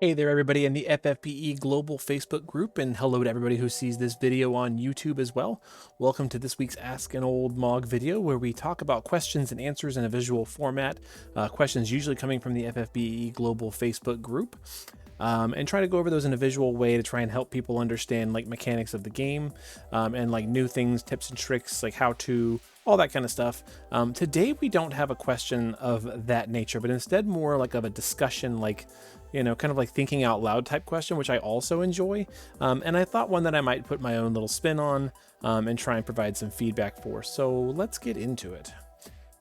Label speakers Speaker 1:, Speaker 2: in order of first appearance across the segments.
Speaker 1: Hey there, everybody in the FFBE Global Facebook group, and hello to everybody who sees this video on YouTube as well. Welcome to this week's Ask an Old Mog video, where we talk about questions and answers in a visual format, questions usually coming from the FFBE Global Facebook group, and try to go over those in a visual way to try and help people understand like mechanics of the game, and like new things, tips and tricks, like how to, all that kind of stuff. Today we don't have a question of that nature, but instead more like of a discussion, like, you know, kind of like thinking out loud type question, which I also enjoy. And I thought one that I might put my own little spin on, and try and provide some feedback for. So let's get into it.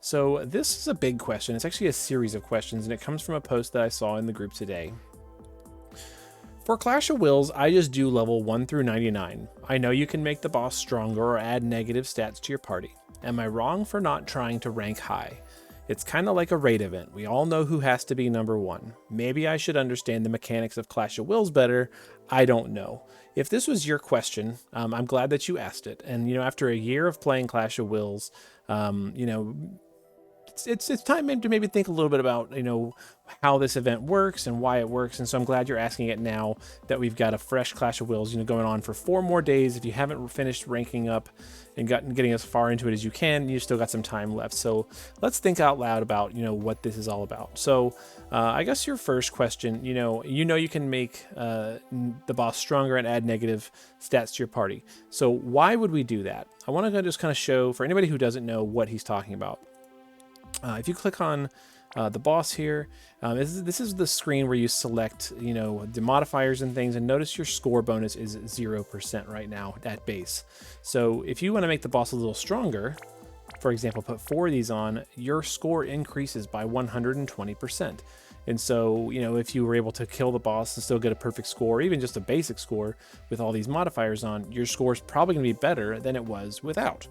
Speaker 1: So this is a big question. It's actually a series of questions, and it comes from a post that I saw in the group today. For Clash of Wills, I just do level 1 through 99. I know you can make the boss stronger or add negative stats to your party. Am I wrong for not trying to rank high? It's kind of like a raid event. We all know who has to be number 1. Maybe I should understand the mechanics of Clash of Wills better. I don't know. If this was your question, I'm glad that you asked it. And, you know, after a year of playing Clash of Wills, you know, it's time to maybe think a little bit about, you know, how this event works and why it works. And so I'm glad you're asking it now that we've got a fresh Clash of Wills, you know, going on for 4 more days. If you haven't finished ranking up and getting as far into it as you can, you still got some time left. So let's think out loud about, you know, what this is all about. So I guess your first question, you know you can make the boss stronger and add negative stats to your party. So why would we do that? I want to just kind of show for anybody who doesn't know what he's talking about. If you click on the boss here, this is the screen where you select, you know, the modifiers and things, and notice your score bonus is 0% right now at base. So if you want to make the boss a little stronger, for example, put 4 of these on, your score increases by 120%. And so, you know, if you were able to kill the boss and still get a perfect score, or even just a basic score with all these modifiers on, your score is probably going to be better than it was without,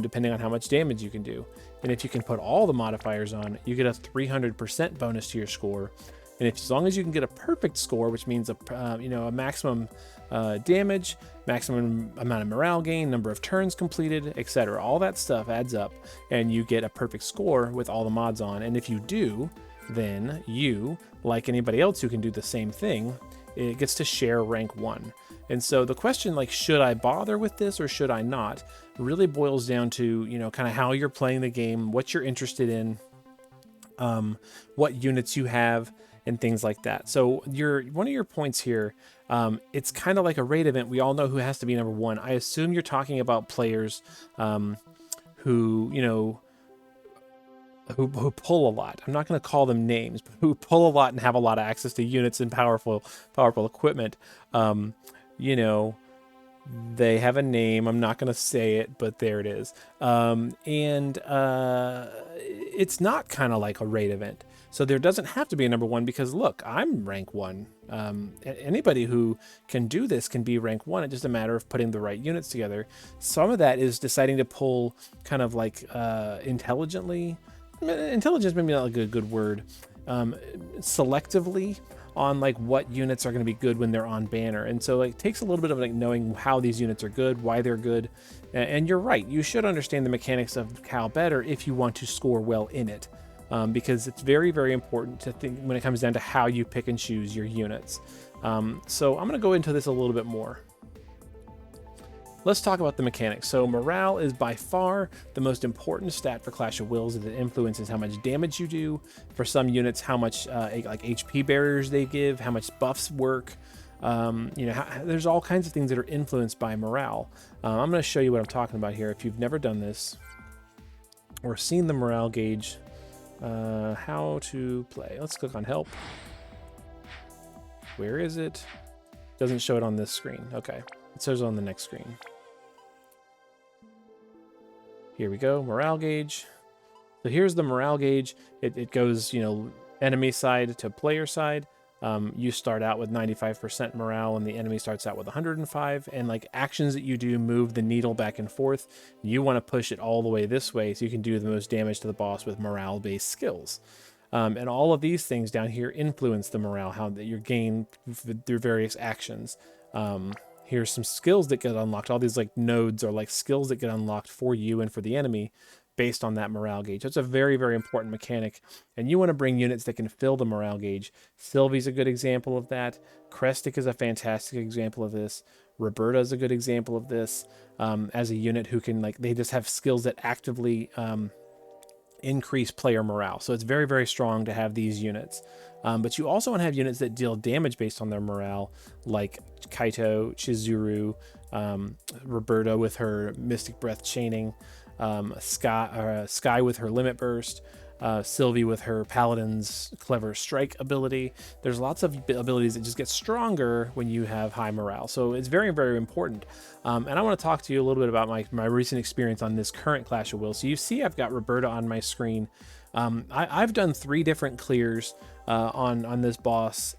Speaker 1: depending on how much damage you can do. And if you can put all the modifiers on, you get a 300% bonus to your score. And as long as you can get a perfect score, which means a maximum damage, maximum amount of morale gain, number of turns completed, etc., all that stuff adds up, and you get a perfect score with all the mods on. And if you do, then you, like anybody else who can do the same thing, it gets to share rank 1. And so the question, like, should I bother with this or should I not, really boils down to, you know, kind of how you're playing the game, what you're interested in, what units you have, and things like that. So one of your points here, it's kind of like a raid event. We all know who has to be number 1. I assume you're talking about players who, you know, who pull a lot. I'm not going to call them names, but who pull a lot and have a lot of access to units and powerful equipment. You know, they have a name. I'm not going to say it, but there it is. It's not kind of like a raid event. So there doesn't have to be a number 1 because look, I'm rank 1. Anybody who can do this can be rank 1. It's just a matter of putting the right units together. Some of that is deciding to pull kind of like intelligently. Intelligence maybe not a good word. Selectively on like what units are going to be good when they're on banner. And so it takes a little bit of like knowing how these units are good, why they're good. And you're right, you should understand the mechanics of Cal better if you want to score well in it. Because it's very, very important to think when it comes down to how you pick and choose your units. So I'm going to go into this a little bit more. Let's talk about the mechanics. So morale is by far the most important stat for Clash of Wills. It influences how much damage you do. For some units, how much like HP barriers they give, how much buffs work. You know, there's all kinds of things that are influenced by morale. I'm going to show you what I'm talking about here. If you've never done this or seen the morale gauge, how to play. Let's click on help. Where is it? Doesn't show it on this screen. Okay, it shows it on the next screen. Here we go, morale gauge. So here's the morale gauge. It goes, you know, enemy side to player side. You start out with 95% morale and the enemy starts out with 105. And like actions that you do move the needle back and forth. You want to push it all the way this way so you can do the most damage to the boss with morale-based skills. And all of these things down here influence the morale, how that you gain through various actions. Here's some skills that get unlocked. All these like nodes are like skills that get unlocked for you and for the enemy based on that morale gauge. That's a very, very important mechanic. And you want to bring units that can fill the morale gauge. Sylvie's a good example of that. Krestic is a fantastic example of this. Roberta is a good example of this, as a unit who can, like, they just have skills that actively increase player morale. So it's very, very strong to have these units. But you also want to have units that deal damage based on their morale, like Kaito, Chizuru, Roberta with her Mystic Breath chaining, Sky with her Limit Burst, Sylvie with her Paladin's Clever Strike ability. There's lots of abilities that just get stronger when you have high morale. So it's very, very important. And I want to talk to you a little bit about my recent experience on this current Clash of Wills. So you see I've got Roberta on my screen. I've done 3 different clears on this boss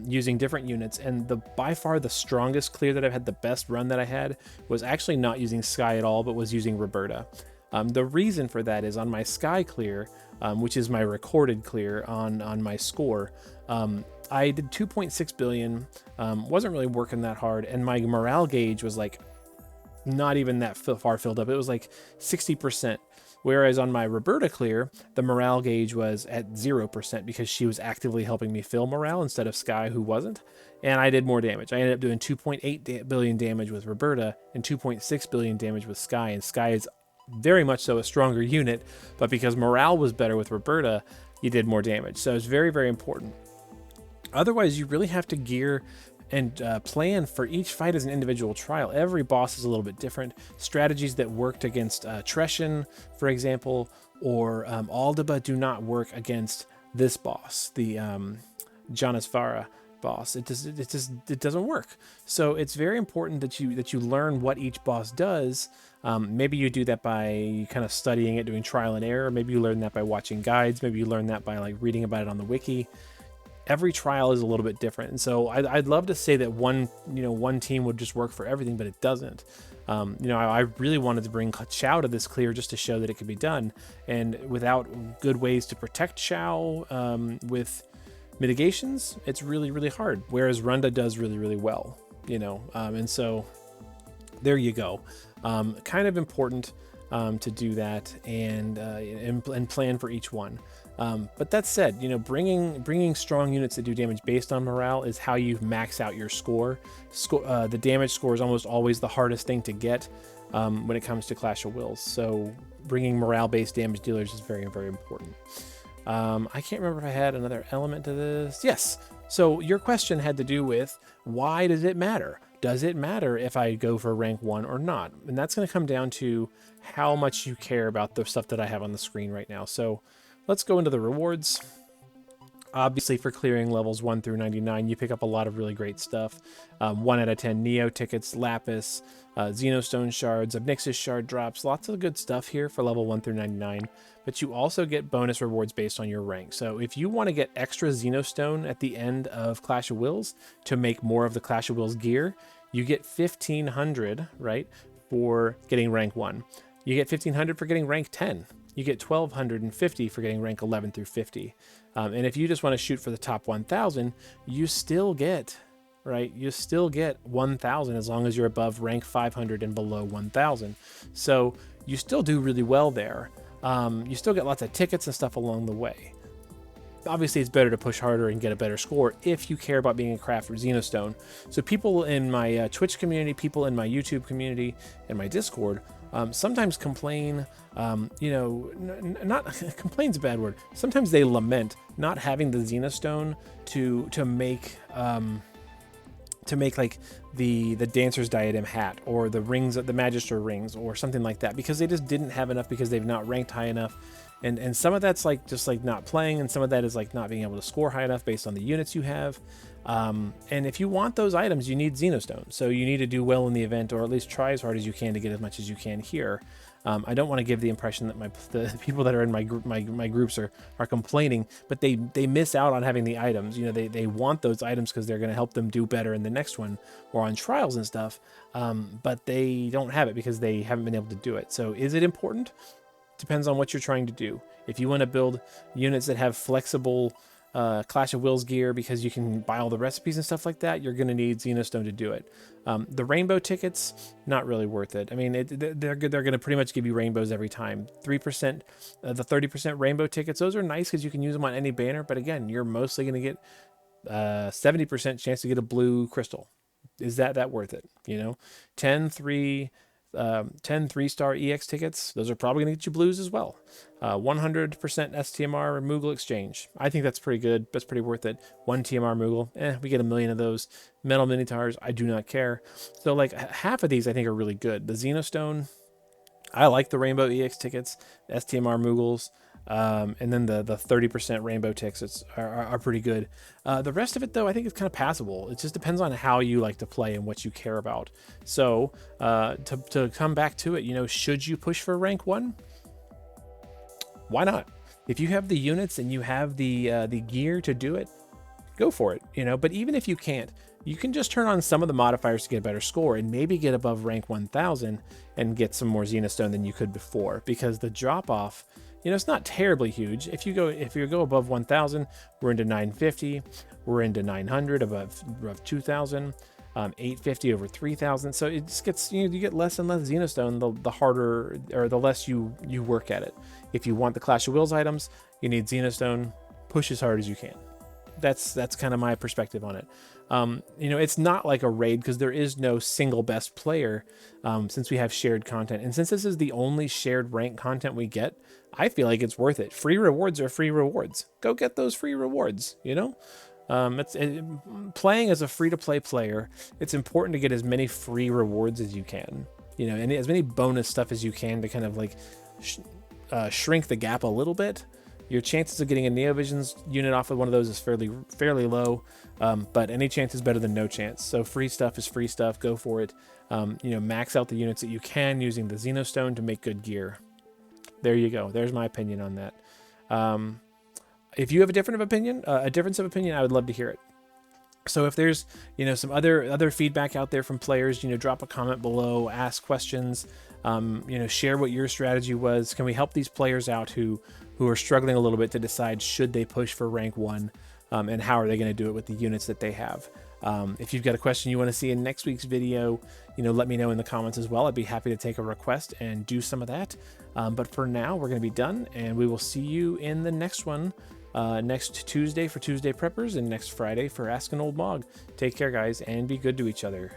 Speaker 1: using different units, and by far the strongest clear that I've had, the best run that I had, was actually not using Sky at all, but was using Roberta. The reason for that is on my Sky clear, which is my recorded clear on my score, I did 2.6 billion, wasn't really working that hard, and my morale gauge was like not even that far filled up. It was like 60%. Whereas on my Roberta clear, the morale gauge was at 0% because she was actively helping me fill morale instead of Sky, who wasn't. And I did more damage. I ended up doing 2.8 billion damage with Roberta and 2.6 billion damage with Sky. And Sky is very much so a stronger unit, but because morale was better with Roberta, you did more damage. So it's very, very important. Otherwise, you really have to gear and plan for each fight as an individual trial. Every boss is a little bit different. Strategies that worked against Treshin, for example, or Aldaba do not work against this boss, the Janisvara boss. It doesn't work. So it's very important that you learn what each boss does. Maybe you do that by kind of studying it, doing trial and error. Maybe you learn that by watching guides. Maybe you learn that by like reading about it on the wiki. Every trial is a little bit different, and so I'd love to say that one team would just work for everything, but it doesn't. I really wanted to bring Xiao to this clear just to show that it could be done, and without good ways to protect Xiao with mitigations, it's really, really hard. Whereas Runda does really, really well, and so there you go. Kind of important to do that and plan for each one. But that said, bringing strong units that do damage based on morale is how you max out your score. The damage score is almost always the hardest thing to get when it comes to Clash of Wills. So bringing morale-based damage dealers is very, very important. I can't remember if I had another element to this. Yes. So your question had to do with, why does it matter? Does it matter if I go for rank 1 or not? And that's going to come down to how much you care about the stuff that I have on the screen right now. So let's go into the rewards. Obviously, for clearing levels 1 through 99, you pick up a lot of really great stuff. 1 out of 10 Neo tickets, Lapis, Xenostone shards, Obnixis shard drops, lots of good stuff here for level 1 through 99. But you also get bonus rewards based on your rank. So if you want to get extra Xenostone at the end of Clash of Wills to make more of the Clash of Wills gear, you get 1,500, right, for getting rank 1. You get 1,500 for getting rank 10. You get 1,250 for getting rank 11 through 50. And if you just want to shoot for the top 1,000, you still get, right? You still get 1,000 as long as you're above rank 500 and below 1,000. So you still do really well there. You still get lots of tickets and stuff along the way. Obviously, it's better to push harder and get a better score if you care about being a craft for Xenostone. So people in my Twitch community, people in my YouTube community, and my Discord sometimes complain, not complain's a bad word. Sometimes they lament not having the Xenostone to make like the Dancer's Diadem hat or the rings, the Magister rings or something like that, because they just didn't have enough because they've not ranked high enough. And some of that's like just like not playing, and some of that is like not being able to score high enough based on the units you have. And if you want those items, you need Xenostone. So you need to do well in the event, or at least try as hard as you can to get as much as you can here. I don't want to give the impression that the people that are in my groups are complaining, but they miss out on having the items. They want those items because they're going to help them do better in the next one or on trials and stuff. But they don't have it because they haven't been able to do it. So is it important? Depends on what you're trying to do. If you want to build units that have flexible Clash of Wills gear because you can buy all the recipes and stuff like that, you're going to need Xenostone to do it. The rainbow tickets, not really worth it. I mean, they're going to pretty much give you rainbows every time. 3%, the 30% rainbow tickets, those are nice because you can use them on any banner. But again, you're mostly going to get 70% chance to get a blue crystal. Is that worth it? You know, 10 3-star EX tickets, those are probably going to get you blues as well. 100% STMR Moogle exchange. I think that's pretty good. That's pretty worth it. 1 TMR Moogle, we get 1 million of those. Metal Minotaurs, I do not care. So like half of these I think are really good. The Xenostone, I like the Rainbow EX tickets, STMR Moogles, and then the 30% rainbow tickets are pretty good. The rest of it, though, I think it's kind of passable. It just depends on how you like to play and what you care about. So to come back to it, you know, should you push for rank 1? Why not? If you have the units and you have the gear to do it, go for it. You know, but even if you can't, you can just turn on some of the modifiers to get a better score and maybe get above rank 1000 and get some more Xenostone than you could before, because the drop off, you know, it's not terribly huge. If you go above 1000, we're into 950, we're into 900 above 2000, 850 over 3000. So it just gets, you know, you get less and less Xenostone the harder or the less you work at it. If you want the Clash of Wills items, you need Xenostone. Push as hard as you can. That's kind of my perspective on it. You know, it's not like a raid because there is no single best player, since we have shared content. And since this is the only shared rank content we get, I feel like it's worth it. Free rewards are free rewards. Go get those free rewards, you know? Playing as a free-to-play player, it's important to get as many free rewards as you can, you know, and as many bonus stuff as you can to kind of like shrink the gap a little bit. Your chances of getting a Neovisions unit off of one of those is fairly low, but any chance is better than no chance. So free stuff is free stuff. Go for it. You know, max out the units that you can using the Xenostone to make good gear. There you go. There's my opinion on that. If you have a different opinion, I would love to hear it. So if there's, you know, some other feedback out there from players, you know, drop a comment below, ask questions, you know, share what your strategy was. Can we help these players out who are struggling a little bit to decide should they push for rank 1, and how are they going to do it with the units that they have? If you've got a question you want to see in next week's video, you know, let me know in the comments as well. I'd be happy to take a request and do some of that. But for now, we're going to be done, and we will see you in the next one. Next Tuesday for Tuesday Preppers and next Friday for Ask an Old Mog. Take care, guys, and be good to each other.